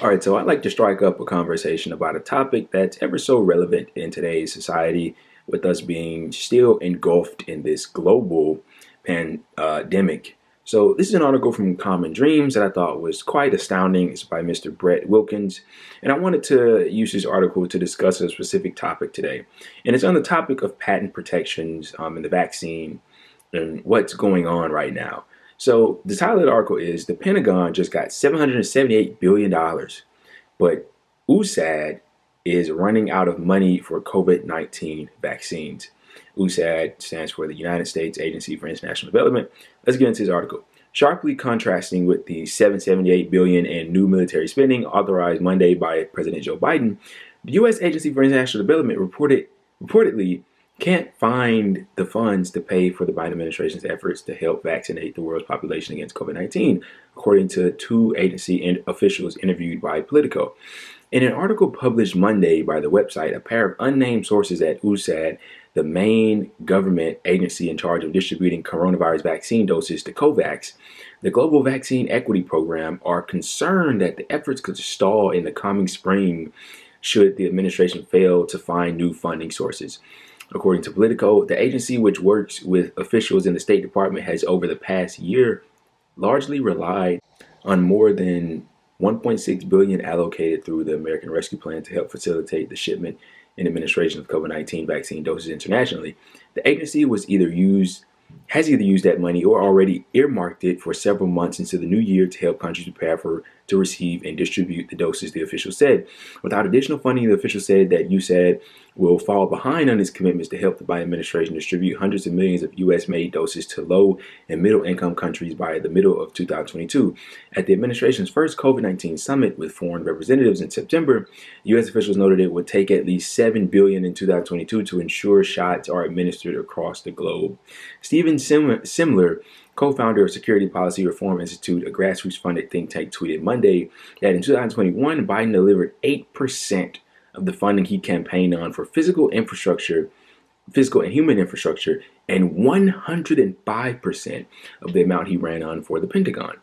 All right, so I'd like to strike up a conversation about a topic that's ever so relevant in today's society, with us being still engulfed in this global pandemic. So, this is an article from Common Dreams that I thought was quite astounding. It's by Mr. Brett Wilkins, and I wanted to use this article to discuss a specific topic today. And it's on the topic of patent protections in the vaccine and what's going on right now. So the title of the article is "The Pentagon Just Got $778 billion, but USAID is running out of money for COVID-19 vaccines." USAID stands for the United States Agency for International Development. Let's get into this article. Sharply contrasting with the $778 billion in new military spending authorized Monday by President Joe Biden, the U.S. Agency for International Development reportedly can't find the funds to pay for the Biden administration's efforts to help vaccinate the world's population against COVID-19, according to two agency officials interviewed by Politico. In an article published Monday by the website, a pair of unnamed sources at USAID, the main government agency in charge of distributing coronavirus vaccine doses to COVAX, the Global Vaccine Equity Program, are concerned that the efforts could stall in the coming spring should the administration fail to find new funding sources. According to Politico, the agency, which works with officials in the State Department, has over the past year largely relied on more than $1.6 billion allocated through the American Rescue Plan to help facilitate the shipment and administration of COVID-19 vaccine doses internationally. The agency has either used that money or already earmarked it for several months into the new year to help countries prepare to receive and distribute the doses, the officials said. Without additional funding, the officials said that USAID will fall behind on its commitments to help the Biden administration distribute hundreds of millions of U.S.-made doses to low and middle-income countries by the middle of 2022. At the administration's first COVID-19 summit with foreign representatives in September, U.S. officials noted it would take at least $7 billion in 2022 to ensure shots are administered across the globe. Stephen Simler, co-founder of Security Policy Reform Institute, a grassroots-funded think tank, tweeted Monday that in 2021, Biden delivered 8% of the funding he campaigned on for physical and human infrastructure, and 105% of the amount he ran on for the Pentagon.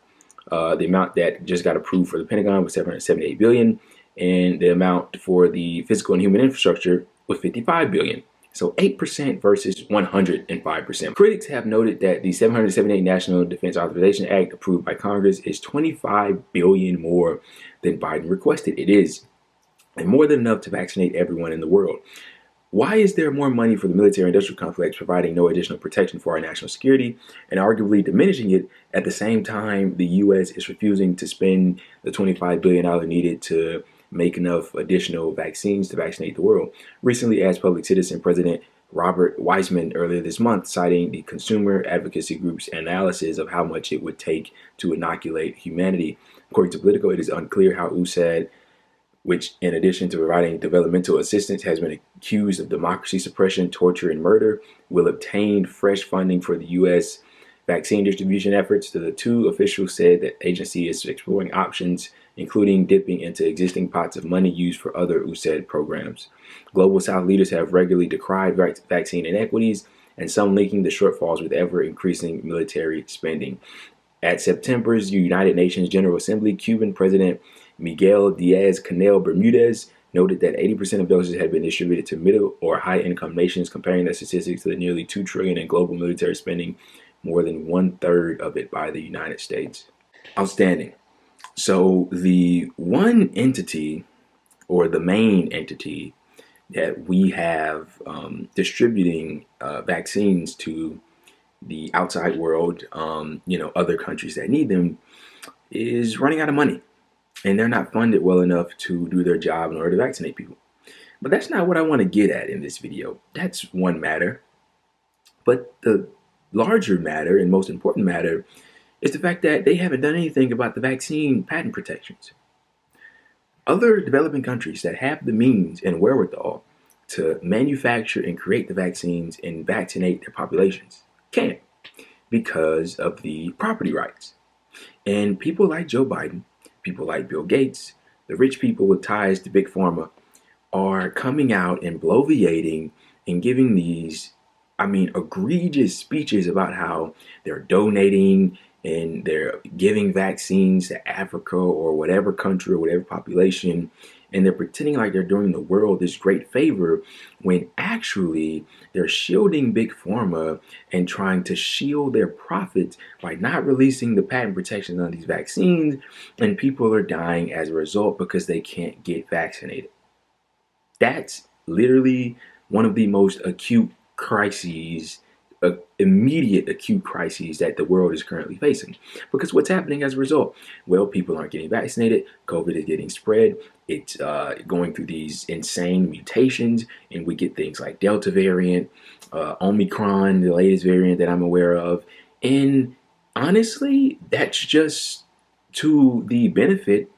The amount that just got approved for the Pentagon was $778 billion, and the amount for the physical and human infrastructure was $55 billion. So 8% versus 105%. Critics have noted that the 778 National Defense Authorization Act approved by Congress is $25 billion more than Biden requested. It is, and more than enough to vaccinate everyone in the world. Why is there more money for the military-industrial complex, providing no additional protection for our national security and arguably diminishing it at the same time the U.S. is refusing to spend the $25 billion needed to make enough additional vaccines to vaccinate the world? Recently asked Public Citizen President Robert Weissman earlier this month, citing the consumer advocacy group's analysis of how much it would take to inoculate humanity. According to Politico, it is unclear how USAID, which in addition to providing developmental assistance has been accused of democracy suppression, torture, and murder, will obtain fresh funding for the U.S. vaccine distribution efforts. The two officials said that the agency is exploring options, including dipping into existing pots of money used for other USAID programs. Global South leaders have regularly decried vaccine inequities, and some linking the shortfalls with ever-increasing military spending. At September's United Nations General Assembly, Cuban President Miguel Diaz-Canel Bermudez noted that 80% of doses had been distributed to middle or high-income nations, comparing the statistics to the nearly $2 trillion in global military spending, more than 1/3 of it by the United States. Outstanding. So the one entity, or the main entity, that we have distributing vaccines to the outside world, other countries that need them, is running out of money. And they're not funded well enough to do their job in order to vaccinate people. But that's not what I want to get at in this video. That's one matter. But the larger matter and most important matter is the fact that they haven't done anything about the vaccine patent protections. Other developing countries that have the means and wherewithal to manufacture and create the vaccines and vaccinate their populations can't, because of the property rights. And people like Joe Biden, people like Bill Gates, the rich people with ties to Big Pharma, are coming out and bloviating and giving these, egregious speeches about how they're donating and they're giving vaccines to Africa or whatever country or whatever population, and they're pretending like they're doing the world this great favor when actually they're shielding big pharma and trying to shield their profits by not releasing the patent protections on these vaccines, and people are dying as a result because they can't get vaccinated. That's literally one of the most acute crises, immediate acute crises that the world is currently facing. Because what's happening as a result? Well, people aren't getting vaccinated. COVID is getting spread. It's going through these insane mutations, and we get things like Delta variant, Omicron, the latest variant that I'm aware of. And honestly, that's just to the benefit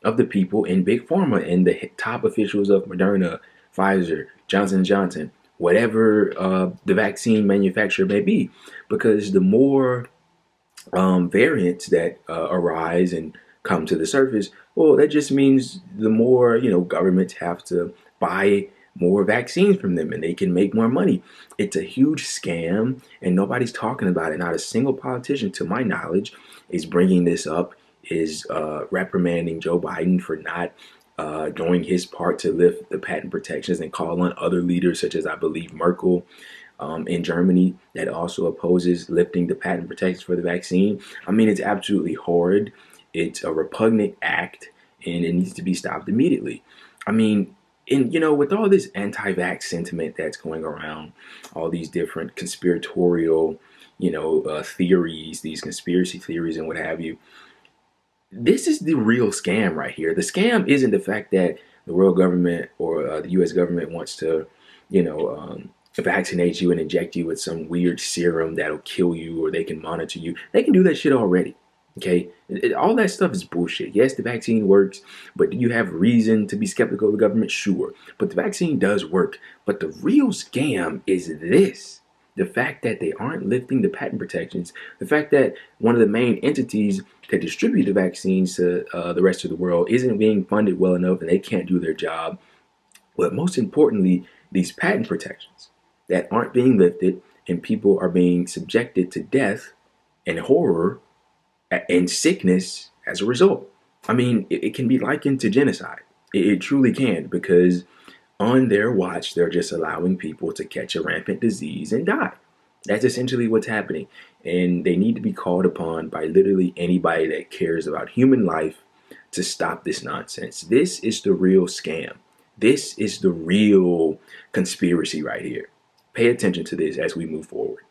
of the people in big pharma and the top officials of Moderna, Pfizer, Johnson & Johnson, whatever the vaccine manufacturer may be, because the more variants that arise and come to the surface, well, that just means the more, governments have to buy more vaccines from them and they can make more money. It's a huge scam and nobody's talking about it. Not a single politician, to my knowledge, is bringing this up, is reprimanding Joe Biden for not doing his part to lift the patent protections, and call on other leaders such as, I believe, Merkel in Germany, that also opposes lifting the patent protections for the vaccine. I mean, it's absolutely horrid. It's a repugnant act, and it needs to be stopped immediately. I mean, with all this anti-vax sentiment that's going around, all these different conspiratorial, theories, these conspiracy theories and what have you, this is the real scam right here. The scam isn't the fact that the world government or the U.S. government wants to, vaccinate you and inject you with some weird serum that'll kill you, or they can monitor you. They can do that shit already. Okay, all that stuff is bullshit. Yes, the vaccine works, but do you have reason to be skeptical of the government? Sure, but the vaccine does work. But the real scam is this. The fact that they aren't lifting the patent protections, the fact that one of the main entities that distribute the vaccines to the rest of the world isn't being funded well enough and they can't do their job. But most importantly, these patent protections that aren't being lifted, and people are being subjected to death and horror and sickness as a result. I mean, it can be likened to genocide. It truly can, because on their watch, they're just allowing people to catch a rampant disease and die. That's essentially what's happening. And they need to be called upon by literally anybody that cares about human life to stop this nonsense. This is the real scam. This is the real conspiracy right here. Pay attention to this as we move forward.